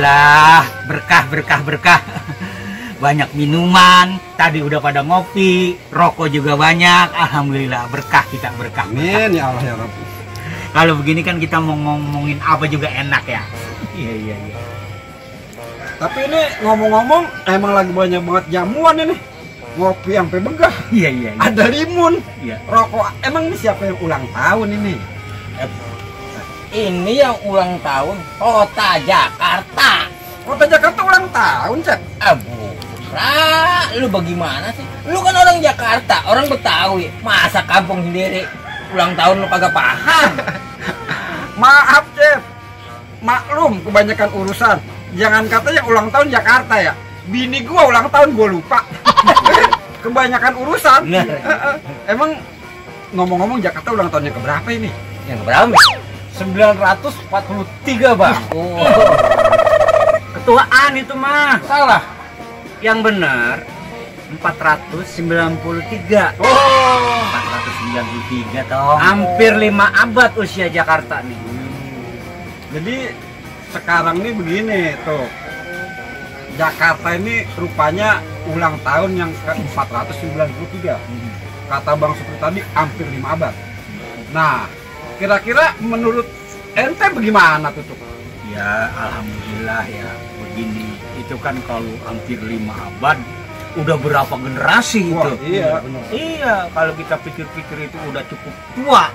Alhamdulillah, berkah. Banyak minuman, tadi udah pada ngopi, rokok juga banyak. Alhamdulillah, berkah kita, berkah. Amin ya Allah ya Rabbi. Kalau begini kan kita mau ngomongin apa juga enak ya. Iya. Tapi ini ngomong-ngomong emang lagi banyak banget jamuan ini. Ngopi sampai begah. Iya. Ada limun. Iya. Rokok. Emang ini siapa yang ulang tahun ini? Ini yang ulang tahun Kota Jakarta. Kota Jakarta ulang tahun, Cek. Lu bagaimana sih? Lu kan orang Jakarta, orang Betawi. Masa kampung sendiri ulang tahun lu kagak paham? Maaf, Cek. Maklum kebanyakan urusan. Jangan katanya ulang tahun Jakarta ya. Bini gua ulang tahun gua lupa. Kebanyakan urusan. Emang ngomong-ngomong Jakarta ulang tahunnya keberapa ini? Yang berapa? 943, Bang. Oh. Ketuaan itu mah. Salah. Yang benar 493. Oh. 493 toh. Hampir 5 abad usia Jakarta nih. Jadi sekarang nih begini tuh. Jakarta ini rupanya ulang tahun yang ke-493. Kata Bang Supri tadi hampir 5 abad. Nah, kira-kira menurut ente bagaimana tuh? Ya, alhamdulillah ya. Begini, itu kan kalau hampir 5 abad udah berapa generasi. Wah, itu. Iya. Iya, kalau kita pikir-pikir itu udah cukup tua.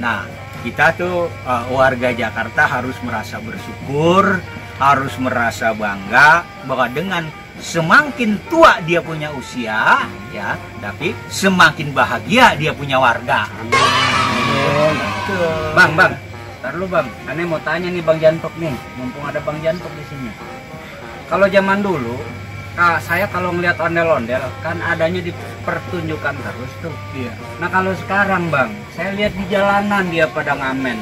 Nah, kita tuh warga Jakarta harus merasa bersyukur, harus merasa bangga bahwa dengan semakin tua dia punya usia, ya, tapi semakin bahagia dia punya warga. Bang, ntar lu Bang, aneh mau tanya nih Bang Jantok nih, mumpung ada Bang Jantok di sini. Kalau zaman dulu, saya kalau ngeliat ondel-ondel kan adanya di pertunjukan terus tuh. Iya. Nah kalau sekarang Bang, saya lihat di jalanan dia pada ngamen.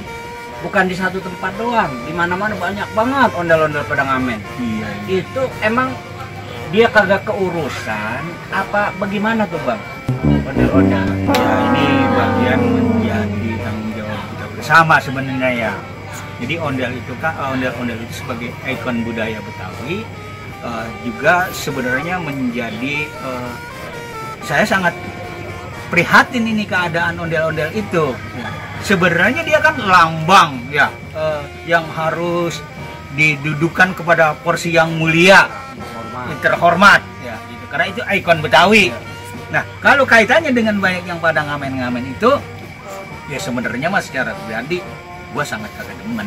Bukan di satu tempat doang, di mana-mana banyak banget ondel-ondel pada ngamen. Iya. Itu emang dia kagak keurusan apa bagaimana tuh Bang? Ondel-ondel. Ya, ini bagian menjadi tanggung jawab kita bersama sebenarnya ya. Jadi ondel itu kan ondel-ondel itu sebagai ikon budaya Betawi juga sebenarnya menjadi saya sangat prihatin ini keadaan ondel-ondel itu. Sebenarnya dia kan lambang ya yang harus didudukan kepada porsi yang mulia, terhormat ya gitu. Karena itu ikon Betawi. Nah, kalau kaitannya dengan banyak yang pada ngamen-ngamen itu, ya sebenarnya mas secara pribadi, gua sangat kagak demen.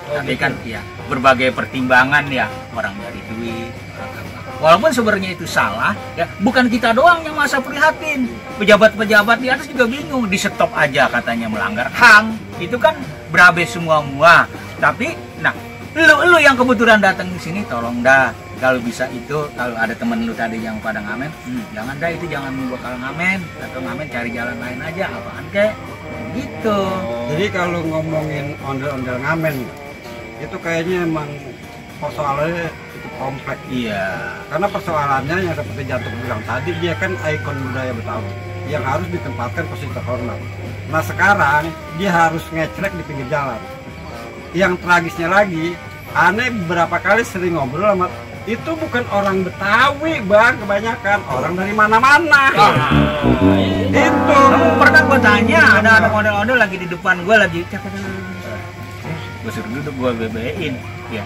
Tapi kan ya berbagai pertimbangan ya, orang dari duit, orang apa. Walaupun sebenarnya itu salah, ya bukan kita doang yang masa prihatin. Pejabat-pejabat di atas juga bingung, di stop aja katanya melanggar HAM. Itu kan berabe semua. Tapi, nah, lu yang kebetulan datang di sini, tolong dah. Kalau bisa itu, kalau ada temen lu tadi yang pada ngamen, jangan dah itu, jangan bakal ngamen. Atau ngamen cari jalan lain aja, apaan kek. Gitu. Jadi kalau ngomongin ondel-ondel ngamen, itu kayaknya emang persoalannya cukup kompleks. Iya. Karena persoalannya yang seperti Jantok bilang tadi, dia kan ikon budaya Betawi yang harus ditempatkan posisi terhormat. Nah sekarang dia harus ngecrek di pinggir jalan. Yang tragisnya lagi, aneh beberapa kali sering ngobrol sama itu bukan orang Betawi Bang, kebanyakan orang dari mana-mana. Itu Pernah gue tanya, ada ondel-ondel lagi di depan gue lagi gue suruh duduk, gue BB-in ya,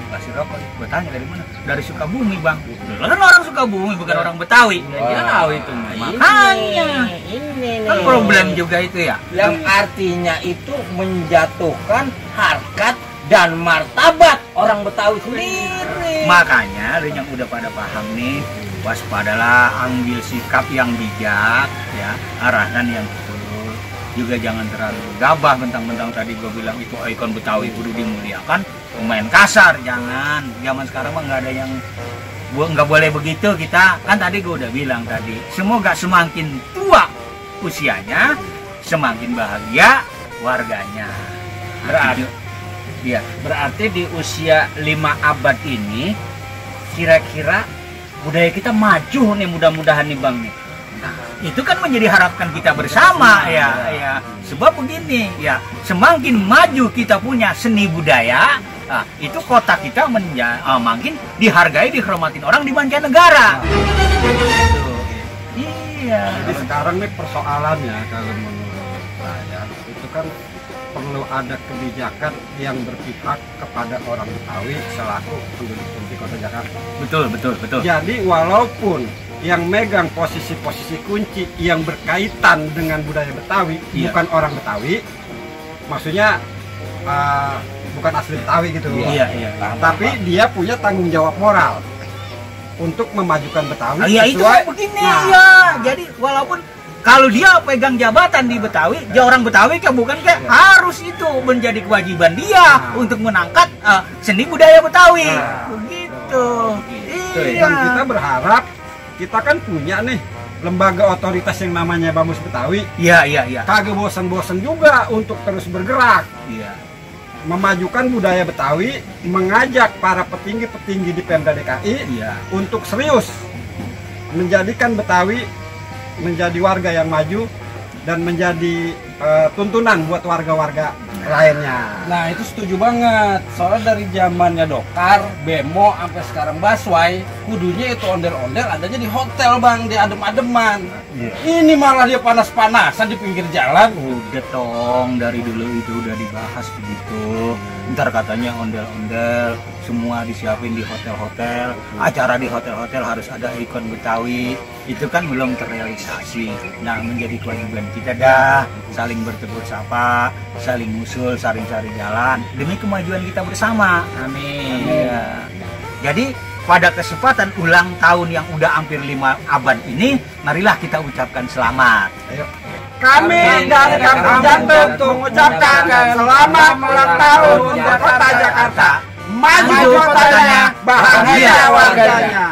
kasih rokok. Gue tanya dari mana? Dari Sukabumi Bang. Lu kan orang Sukabumi, bukan orang Betawi. Ya tahu itu. Makanya ini kan problem juga itu ya. Yang artinya itu menjatuhkan harkat dan martabat orang Betawi sendiri. Makanya lu yang udah pada paham nih, waspadalah, ambil sikap yang bijak ya, arahan yang betul. Juga jangan terlalu gabah mentang-mentang tadi gue bilang itu ikon Betawi kudu dimuliakan, main kasar, jangan. Zaman sekarang mah nggak ada yang nggak boleh begitu. Kita kan tadi gue udah bilang tadi, semoga semakin tua usianya semakin bahagia warganya. Berarti di usia 5 abad ini kira-kira budaya kita maju nih, mudah-mudahan nih Bang nih. Nah, itu kan menjadi harapan kita bersama ya. Sebab begini ya, semakin maju kita punya seni budaya, Nah, itu kota kita makin dihargai, dihormatin orang di mancanegara. Gitu. Iya. Jadi sekarang nih persoalannya kalau menurut saya itu kan perlu ada kebijakan yang berpihak kepada orang Betawi selaku penduduk kunci kota Jakarta. Betul. Jadi walaupun yang megang posisi-posisi kunci yang berkaitan dengan budaya Betawi bukan orang Betawi, maksudnya bukan asli Betawi gitu. Iya. Tapi dia punya tanggung jawab moral untuk memajukan Betawi. Iya itu kayak begini Jadi walaupun kalau dia pegang jabatan di Betawi, dia orang Betawi kan bukan kayak harus itu menjadi kewajiban dia untuk mengangkat seni budaya Betawi. Begitu. Iya. Dan kita berharap kita kan punya nih lembaga otoritas yang namanya Bamus Betawi. Iya. Kagak bosan-bosan juga untuk terus bergerak. Iya. Memajukan budaya Betawi, mengajak para petinggi-petinggi di Pemda DKI untuk serius menjadikan Betawi menjadi warga yang maju dan menjadi tuntunan buat warga-warga lainnya. Nah itu setuju banget, soalnya dari zamannya Dokar, Bemo, sampai sekarang Baswai, kudunya itu ondel-ondel adanya di hotel bang, di adem-ademan. Ini malah dia panas-panasan di pinggir jalan. Udah tong, dari dulu itu udah dibahas begitu. Ntar katanya ondel-ondel semua disiapin di hotel-hotel, acara di hotel-hotel harus ada ikon Betawi. Itu kan belum terrealisasi. Nah menjadi kewajiban kita dah saling bertegur sapa, saling usul, saling cari jalan demi kemajuan kita bersama. Amin. Ya. Jadi pada kesempatan ulang tahun yang udah hampir 5 abad ini, marilah kita ucapkan selamat. Ayo. Kami dari Kampung Jantung mengucapkan selamat ulang tahun untuk Kota Jakarta. Maju kotanya, bahagia warganya.